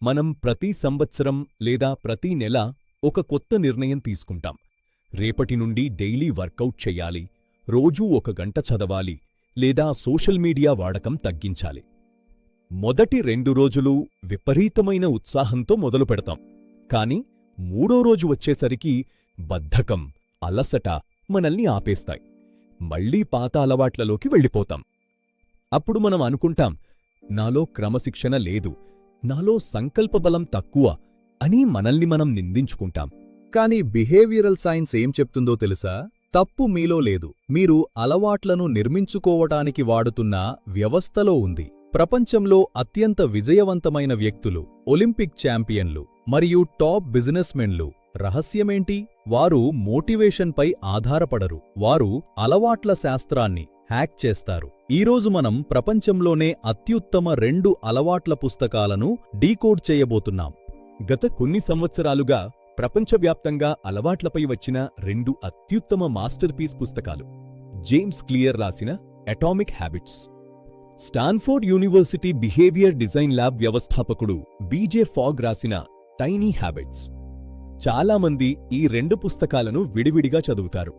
మనం ప్రతి సంవత్సరం లేదా ప్రతి నెల ఒక కొత్త నిర్ణయం తీసుకుంటాం. రేపటి నుండి డైలీ వర్కౌట్ చెయ్యాలి, రోజూ 1 గంట చదవాలి లేదా సోషల్ మీడియా వాడకం తగ్గించాలి. మొదటి 2 రోజులు విపరీతమైన ఉత్సాహంతో మొదలుపెడతాం. కాని 3వ రోజు వచ్చేసరికి బద్ధకం, అలసట మనల్ని ఆపేస్తాయి. మళ్లీ పాత అలవాట్లలోకి వెళ్ళిపోతాం. అప్పుడు మనం అనుకుంటాం, నాలో క్రమశిక్షణ లేదు, నాలో సంకల్పబలం తక్కువ అని మనల్ని మనం నిందించుకుంటాం. కానీ బిహేవియరల్ సైన్స్ ఏం చెప్తుందో తెలుసా? తప్పు మీలో లేదు, మీరు అలవాట్లను నిర్మించుకోవటానికి వాడుతున్న వ్యవస్థలో ఉంది. ప్రపంచంలో అత్యంత విజయవంతమైన వ్యక్తులు, ఒలింపిక్ ఛాంపియన్లు మరియు టాప్ బిజినెస్మెన్లు రహస్యమేంటి? వారు మోటివేషన్పై ఆధారపడరు, వారు అలవాట్ల శాస్త్రాన్ని హ్యాక్ చేస్తారు. ఈరోజు మనం ప్రపంచంలోనే అత్యుత్తమ 2 అలవాట్ల పుస్తకాలను డీకోడ్ చేయబోతున్నాం. గత కొన్ని సంవత్సరాలుగా ప్రపంచవ్యాప్తంగా అలవాట్లపై వచ్చిన 2 అత్యుత్తమ మాస్టర్ పీస్ పుస్తకాలు. జేమ్స్ క్లియర్ రాసిన atomic habits, Stanford university behaviour design lab వ్యవస్థాపకుడు బీజే ఫాగ్ రాసిన టైనీ హ్యాబిట్స్. చాలామంది ఈ 2 పుస్తకాలను విడివిడిగా చదువుతారు.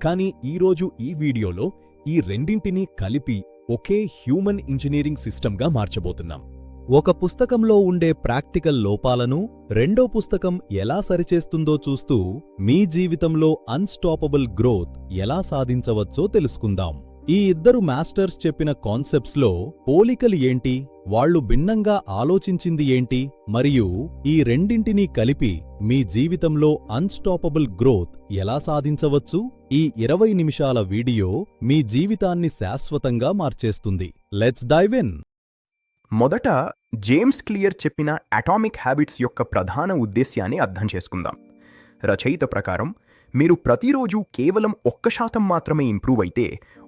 కాని ఈరోజు ఈ వీడియోలో ఈ రెండింటినీ కలిపి ఒకే హ్యూమన్ ఇంజనీరింగ్ సిస్టమ్గా మార్చబోతున్నాం. ఒక పుస్తకంలో ఉండే ప్రాక్టికల్ లోపాలను రెండో పుస్తకం ఎలా సరిచేస్తుందో చూస్తూ మీ జీవితంలో అన్స్టాపబుల్ గ్రోత్ ఎలా సాధించవచ్చో తెలుసుకుందాం. ఈ ఇద్దరు మాస్టర్స్ చెప్పిన కాన్సెప్ట్స్లో పోలికలు ఏంటి, వాళ్లు భిన్నంగా ఆలోచించింది ఏంటి, మరియు ఈ రెండింటినీ కలిపి మీ జీవితంలో అన్స్టాపబుల్ గ్రోత్ ఎలా సాధించవచ్చు? ఈ 20 నిమిషాల వీడియో మీ జీవితాన్ని శాశ్వతంగా మార్చేస్తుంది. Let's dive in. మొదట జేమ్స్ క్లియర్ చెప్పిన అటామిక్ హ్యాబిట్స్ యొక్క ప్రధాన ఉద్దేశ్యాన్ని అర్థం చేసుకుందాం. రచయిత ప్రకారం మీరు ప్రతిరోజు కేవలం 1% మాత్రమే ఇంప్రూవ్ అయితే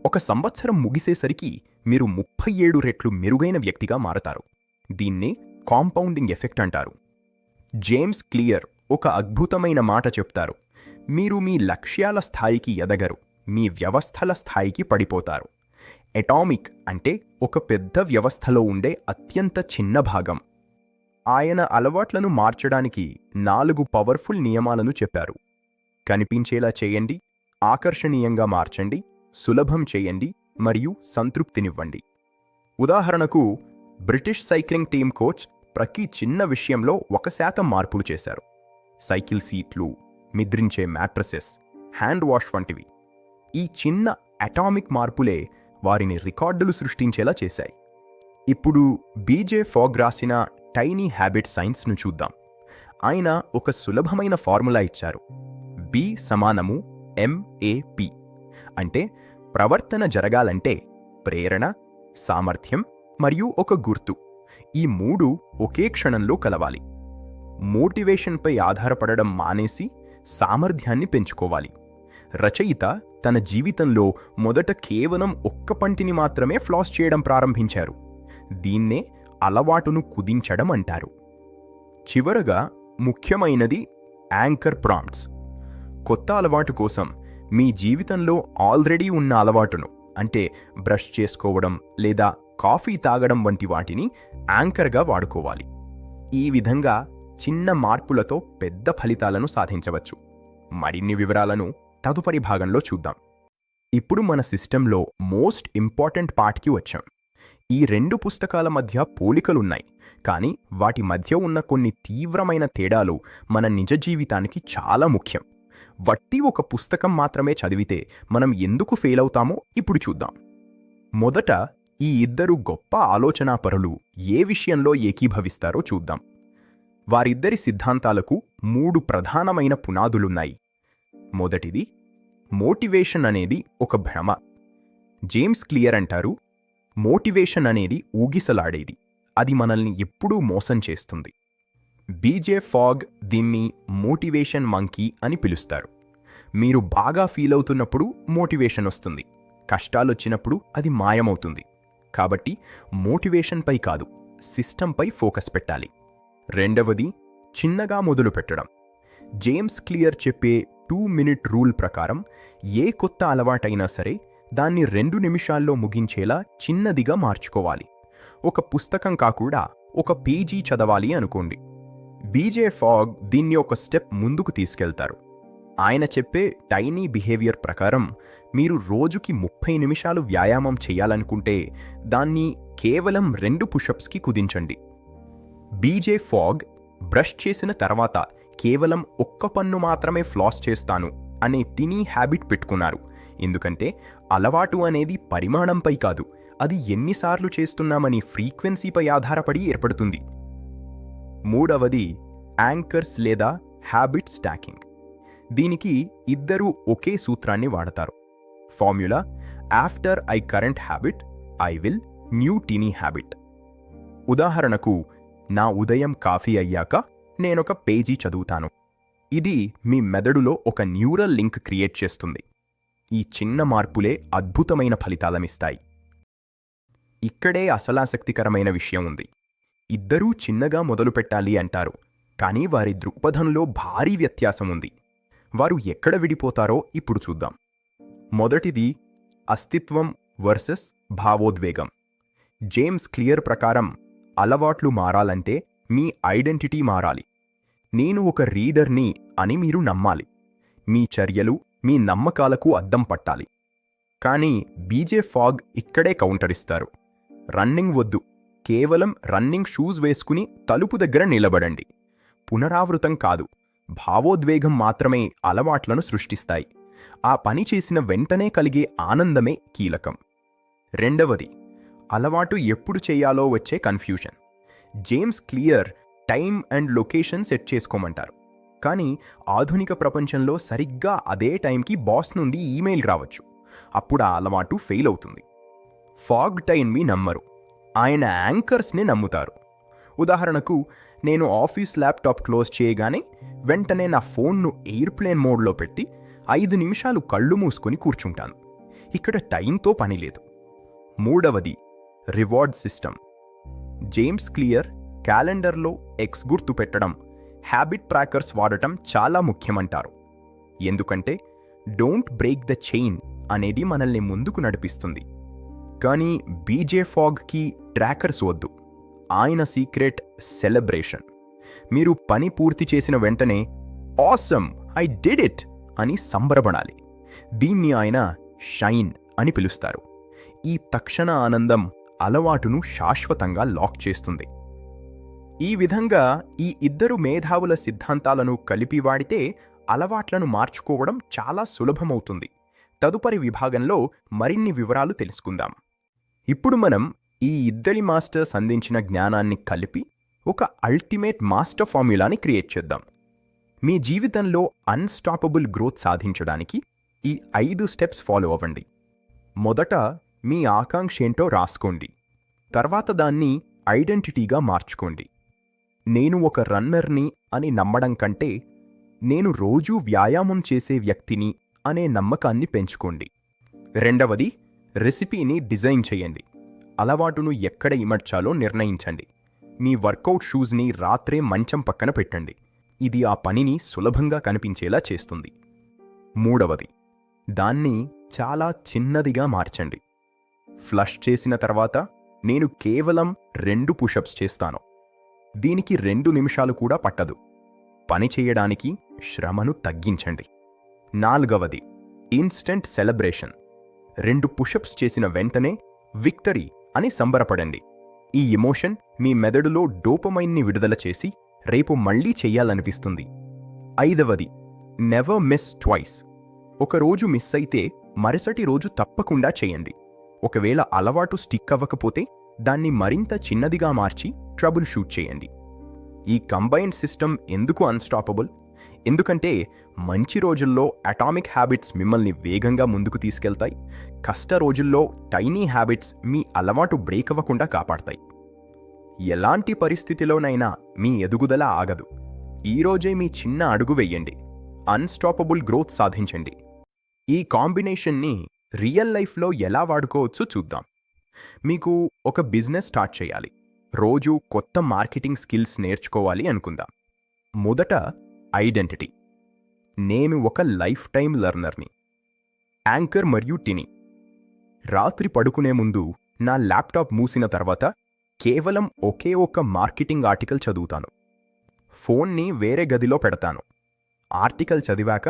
1 సంవత్సరం ముగిసేసరికి మీరు 37 రెట్లు మెరుగైన వ్యక్తిగా మారతారు. దీన్నే కాంపౌండింగ్ ఎఫెక్ట్ అంటారు. జేమ్స్ క్లియర్ ఒక అద్భుతమైన మాట చెప్తారు: మీరు మీ లక్ష్యాల స్థాయికి ఎదగరు, మీ వ్యవస్థల స్థాయికి పడిపోతారు. అటామిక్ అంటే ఒక పెద్ద వ్యవస్థలో ఉండే అత్యంత చిన్న భాగం. ఆయన అలవాట్లను మార్చడానికి 4 పవర్ఫుల్ నియమాలను చెప్పారు. కనిపించేలా చేయండి, ఆకర్షణీయంగా మార్చండి, సులభం చేయండి మరియు సంతృప్తినివ్వండి. ఉదాహరణకు, బ్రిటిష్ సైక్లింగ్ టీమ్ కోచ్ ప్రతి చిన్న విషయంలో 1% మార్పులు చేశారు. సైకిల్ సీట్లు, నిద్రించే మ్యాట్రసెస్, హ్యాండ్ వాష్ వంటివి. ఈ చిన్న అటామిక్ మార్పులే వారిని రికార్డులు సృష్టించేలా చేశాయి. ఇప్పుడు బీజే ఫాగ్ రాసిన టైనీ హ్యాబిట్ సైన్స్ను చూద్దాం. ఆయన ఒక సులభమైన ఫార్ములా ఇచ్చారు: B = MAP. అంటే ప్రవర్తన జరగాలంటే ప్రేరణ, సామర్థ్యం మరియు ఒక గుర్తు, ఈ 3 ఒకే క్షణంలో కలవాలి. మోటివేషన్పై ఆధారపడడం మానేసి సామర్థ్యాన్ని పెంచుకోవాలి. రచయిత తన జీవితంలో మొదట కేవలం 1 పంటిని మాత్రమే ఫ్లాస్ చేయడం ప్రారంభించారు. దీన్నే అలవాటును కుదించడం అంటారు. చివరగా ముఖ్యమైనది యాంకర్ ప్రాంప్ట్స్. కొత్త అలవాటు కోసం మీ జీవితంలో ఆల్రెడీ ఉన్న అలవాటును, అంటే బ్రష్ చేసుకోవడం లేదా కాఫీ తాగడం వంటి వాటిని యాంకర్గా వాడుకోవాలి. ఈ విధంగా చిన్న మార్పులతో పెద్ద ఫలితాలను సాధించవచ్చు. మరిన్ని వివరాలను తదుపరి భాగంలో చూద్దాం. ఇప్పుడు మన సిస్టంలో మోస్ట్ ఇంపార్టెంట్ పార్ట్కి వచ్చాం. ఈ 2 పుస్తకాల మధ్య పోలికలున్నాయి, కానీ వాటి మధ్య ఉన్న కొన్ని తీవ్రమైన తేడాలు మన నిజ జీవితానికి చాలా ముఖ్యం. వట్టి ఒక పుస్తకం మాత్రమే చదివితే మనం ఎందుకు ఫెయిల్ అవుతామో ఇప్పుడు చూద్దాం. మొదట ఈ ఇద్దరు గొప్ప ఆలోచనాపరులు ఏ విషయంలో ఏకీభవిస్తారో చూద్దాం. వారిద్దరి సిద్ధాంతాలకు 3 ప్రధానమైన పునాదులున్నాయి. మొదటిది, మోటివేషన్ అనేది ఒక భ్రమ. జేమ్స్ క్లియర్ అంటారు, మోటివేషన్ అనేది ఊగిసలాడేది, అది మనల్ని ఎప్పుడూ మోసం చేస్తుంది. బీజే ఫాగ్ దీన్ని మోటివేషన్ మంకీ అని పిలుస్తారు. మీరు బాగా ఫీల్ అవుతున్నప్పుడు మోటివేషన్ వస్తుంది, కష్టాలొచ్చినప్పుడు అది మాయమవుతుంది. కాబట్టి మోటివేషన్పై కాదు, సిస్టంపై ఫోకస్ పెట్టాలి. రెండవది, చిన్నగా మొదలు పెట్టడం. జేమ్స్ క్లియర్ చెప్పే 2 మినిట్ రూల్ ప్రకారం ఏ కొత్త అలవాటైనా సరే దాన్ని 2 నిమిషాల్లో ముగించేలా చిన్నదిగా మార్చుకోవాలి. ఒక పుస్తకం కాకుండా ఒక పేజీ చదవాలి అనుకోండి. బీజే ఫాగ్ దీన్ని ఒక స్టెప్ ముందుకు తీసుకెళ్తారు. ఆయన చెప్పే టైనీ బిహేవియర్ ప్రకారం మీరు రోజుకి 30 నిమిషాలు వ్యాయామం చేయాలనుకుంటే దాన్ని కేవలం 2 పుషప్స్కి కుదించండి. బీజే ఫాగ్ బ్రష్ చేసిన తర్వాత కేవలం ఒక్క పన్ను మాత్రమే ఫ్లాస్ చేస్తాను అనే తినీ హ్యాబిట్ పెట్టుకున్నారు. ఎందుకంటే అలవాటు అనేది పరిమాణంపై కాదు, అది ఎన్నిసార్లు చేస్తున్నామని ఫ్రీక్వెన్సీపై ఆధారపడి ఏర్పడుతుంది. మూడవది యాంకర్స్ లేదా హ్యాబిట్ స్టాకింగ్. దీనికి ఇద్దరూ ఒకే సూత్రాన్ని వాడతారు. Formula: after I current habit I will new teeny habit. ఉదాహరణకు, నా ఉదయం కాఫీ అయ్యాక నేనొక పేజీ చదువుతాను. ఇది మీ మెదడులో ఒక న్యూరల్ లింక్ క్రియేట్ చేస్తుంది. ఈ చిన్న మార్పులే అద్భుతమైన ఫలితాలనిస్తాయి. ఇక్కడే అసలాసక్తికరమైన విషయం ఉంది. ఇద్దరూ చిన్నగా మొదలుపెట్టాలి అంటారు, కానీ వారి దృక్పథంలో భారీ వ్యత్యాసం ఉంది. వారు ఎక్కడ విడిపోతారో ఇప్పుడు చూద్దాం. మొదటిది అస్తిత్వం వర్సెస్ భావోద్వేగం. జేమ్స్ క్లియర్ ప్రకారం అలవాట్లు మారాలంటే మీ ఐడెంటిటీ మారాలి. నేను ఒక రీడర్ని అని మీరు నమ్మాలి. మీ చర్యలు మీ నమ్మకాలకు అద్దం పట్టాలి. కానీ బీజే ఫాగ్ ఇక్కడే కౌంటరిస్తారు. రన్నింగ్ వద్దు, కేవలం రన్నింగ్ షూస్ వేసుకుని తలుపు దగ్గర నిలబడండి. పునరావృతం కాదు, భావోద్వేగం మాత్రమే అలవాట్లను సృష్టిస్తాయి. ఆ పని చేసిన వెంటనే కలిగే ఆనందమే కీలకం. రెండవది అలవాటు ఎప్పుడు చేయాలో వచ్చే confusion. James clear time and location set చేసుకోమంటారు. కానీ ఆధునిక ప్రపంచంలో సరిగ్గా అదే టైంకి బాస్ నుండి ఈమెయిల్ రావచ్చు. అప్పుడు ఆ అలవాటు ఫెయిల్ అవుతుంది. ఫాగ్ టైంని నమ్మరు, ఆయన యాంకర్స్ని నమ్ముతారు. ఉదాహరణకు, నేను ఆఫీస్ ల్యాప్టాప్ క్లోజ్ చేయగానే వెంటనే నా ఫోన్ను ఎయిర్ప్లేన్ మోడ్లో పెట్టి 5 నిమిషాలు కళ్ళు మూసుకొని కూర్చుంటాను. ఇక్కడ టైంతో పని లేదు. మూడవది రివార్డ్ సిస్టమ్. జేమ్స్ క్లియర్ క్యాలెండర్లో ఎక్స్ గుర్తు పెట్టడం, హ్యాబిట్ ట్రాకర్స్ వాడటం చాలా ముఖ్యమంటారు. ఎందుకంటే డోంట్ బ్రేక్ ద చైన్ అనేది మనల్ని ముందుకు నడిపిస్తుంది. కానీ బీజే ఫాగ్కి ట్రాకర్స్ వద్దు. ఆయన సీక్రెట్ సెలబ్రేషన్. మీరు పని పూర్తి చేసిన వెంటనే ఆసమ్, ఐ డిడ్ ఇట్ అని సంబరపడాలి. దీన్ని ఆయన షైన్ అని పిలుస్తారు. ఈ తక్షణ ఆనందం అలవాటును శాశ్వతంగా లాక్ చేస్తుంది. ఈ విధంగా ఈ ఇద్దరు మేధావుల సిద్ధాంతాలను కలిపి వాడితే అలవాట్లను మార్చుకోవడం చాలా సులభమవుతుంది. తదుపరి విభాగంలో మరిన్ని వివరాలు తెలుసుకుందాం. ఇప్పుడు మనం ఈ ఇద్దరి మాస్టర్స్ అందించిన జ్ఞానాన్ని కలిపి ఒక అల్టిమేట్ మాస్టర్ ఫార్ములాని క్రియేట్ చేద్దాం. మీ జీవితంలో అన్స్టాపబుల్ గ్రోత్ సాధించడానికి ఈ 5 స్టెప్స్ ఫాలో అవ్వండి. మొదట మీ ఆకాంక్ష ఏంటో రాసుకోండి. తర్వాత దాన్ని ఐడెంటిటీగా మార్చుకోండి. నేను ఒక రన్నర్ని అని నమ్మడం కంటే నేను రోజూ వ్యాయామం చేసే వ్యక్తిని అనే నమ్మకాన్ని పెంచుకోండి. రెండవది, రెసిపీని డిజైన్ చేయండి. అలవాటును ఎక్కడ ఇమర్చాలో నిర్ణయించండి. మీ వర్కౌట్ షూస్ని రాత్రే మంచం పక్కన పెట్టండి. ఇది ఆ పనిని సులభంగా కనిపించేలా చేస్తుంది. మూడవది, దాన్ని చాలా చిన్నదిగా మార్చండి. ఫ్లష్ చేసిన తర్వాత నేను కేవలం 2 పుషప్స్ చేస్తాను. దీనికి 2 నిమిషాలు కూడా పట్టదు. పని చేయడానికి శ్రమను తగ్గించండి. నాలుగవది, ఇన్స్టెంట్ సెలబ్రేషన్. 2 పుషప్స్ చేసిన వెంటనే విక్టరీ అని సంబరపడండి. ఈ ఎమోషన్ మీ మెదడులో డోపమైన్ని విడుదల చేసి రేపు మళ్ళీ చెయ్యాలనిపిస్తుంది. ఐదవది, నెవర్ మిస్ ట్వైస్. ఒక రోజు మిస్ అయితే మరుసటి రోజు తప్పకుండా చేయండి. ఒకవేళ అలవాటు స్టిక్ అవ్వకపోతే దాన్ని మరింత చిన్నదిగా మార్చి ట్రబుల్ షూట్ చేయండి. ఈ కంబైన్డ్ సిస్టమ్ ఎందుకు అన్స్టాపబుల్? ఎందుకంటే మంచి రోజుల్లో అటామిక్ హ్యాబిట్స్ మిమ్మల్ని వేగంగా ముందుకు తీసుకెళ్తాయి. కష్ట రోజుల్లో టైనీ హ్యాబిట్స్ మీ అలవాటు బ్రేక్ అవ్వకుండా కాపాడతాయి. ఎలాంటి పరిస్థితిలోనైనా మీ ఎదుగుదల ఆగదు. ఈరోజే మీ చిన్న అడుగు వెయ్యండి. అన్స్టాపబుల్ గ్రోత్ సాధించండి. ఈ కాంబినేషన్ని రియల్ లైఫ్లో ఎలా వాడుకోవచ్చో చూద్దాం. మీకు ఒక బిజినెస్ స్టార్ట్ చేయాలి. రోజు కొత్త మార్కెటింగ్ స్కిల్స్ నేర్చుకోవాలి అనుకుందాం. మొదట ఐడెంటిటీ. నేను ఒక లైఫ్ టైం లెర్నర్ని. యాంకర్ మరియు టిని. రాత్రి పడుకునే ముందు నా ల్యాప్టాప్ మూసిన తర్వాత కేవలం ఒకే ఒక మార్కెటింగ్ ఆర్టికల్ చదువుతాను. ఫోన్ని వేరే గదిలో పెడతాను. ఆర్టికల్ చదివాక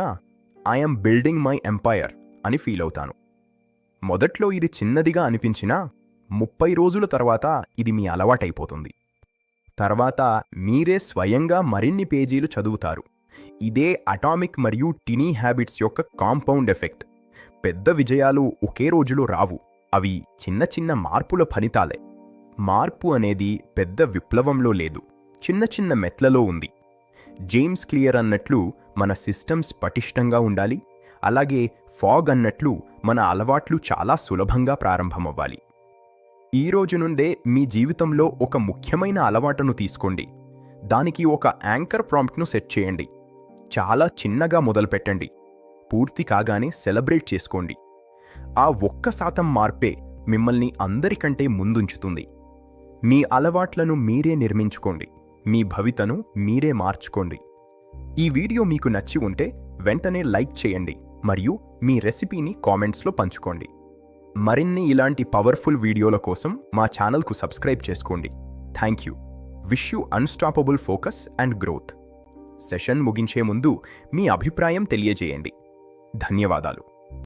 ఐఎమ్ బిల్డింగ్ మై ఎంపైర్ అని ఫీల్ అవుతాను. మొదట్లో ఇది చిన్నదిగా అనిపించినా 30 రోజుల తర్వాత ఇది మీ అలవాటైపోతుంది. తర్వాత మీరే స్వయంగా మరిన్ని పేజీలు చదువుతారు. ఇదే అటామిక్ మరియు టినీ హ్యాబిట్స్ యొక్క కాంపౌండ్ ఎఫెక్ట్. పెద్ద విజయాలు ఒకే రోజులో రావు, అవి చిన్న చిన్న మార్పుల ఫలితాలే. మార్పు అనేది పెద్ద విప్లవంలో లేదు, చిన్న చిన్న మెట్లలో ఉంది. జేమ్స్ క్లియర్ అన్నట్లు మన సిస్టమ్స్ పటిష్టంగా ఉండాలి, అలాగే ఫాగ్ అన్నట్లు మన అలవాట్లు చాలా సులభంగా ప్రారంభమవ్వాలి. ఈ రోజు నుండే మీ జీవితంలో ఒక ముఖ్యమైన అలవాటును తీసుకోండి. దానికి ఒక యాంకర్ ప్రాంప్ట్ను సెట్ చేయండి. చాలా చిన్నగా మొదలుపెట్టండి. పూర్తి కాగానే సెలబ్రేట్ చేసుకోండి. ఆ 1% మార్పే మిమ్మల్ని అందరికంటే ముందుంచుతుంది. మీ అలవాట్లను మీరే నిర్మించుకోండి. మీ భవితను మీరే మార్చుకోండి. ఈ వీడియో మీకు నచ్చి ఉంటే వెంటనే లైక్ చేయండి మరియు మీ రెసిపీని కామెంట్స్లో పంచుకోండి. మరిన్ని ఇలాంటి పవర్ఫుల్ వీడియోల కోసం మా ఛానల్కు సబ్స్క్రైబ్ చేసుకోండి. Thank you. Wish you unstoppable focus and growth. Session ముగించే ముందు మీ అభిప్రాయం తెలియజేయండి. ధన్యవాదాలు.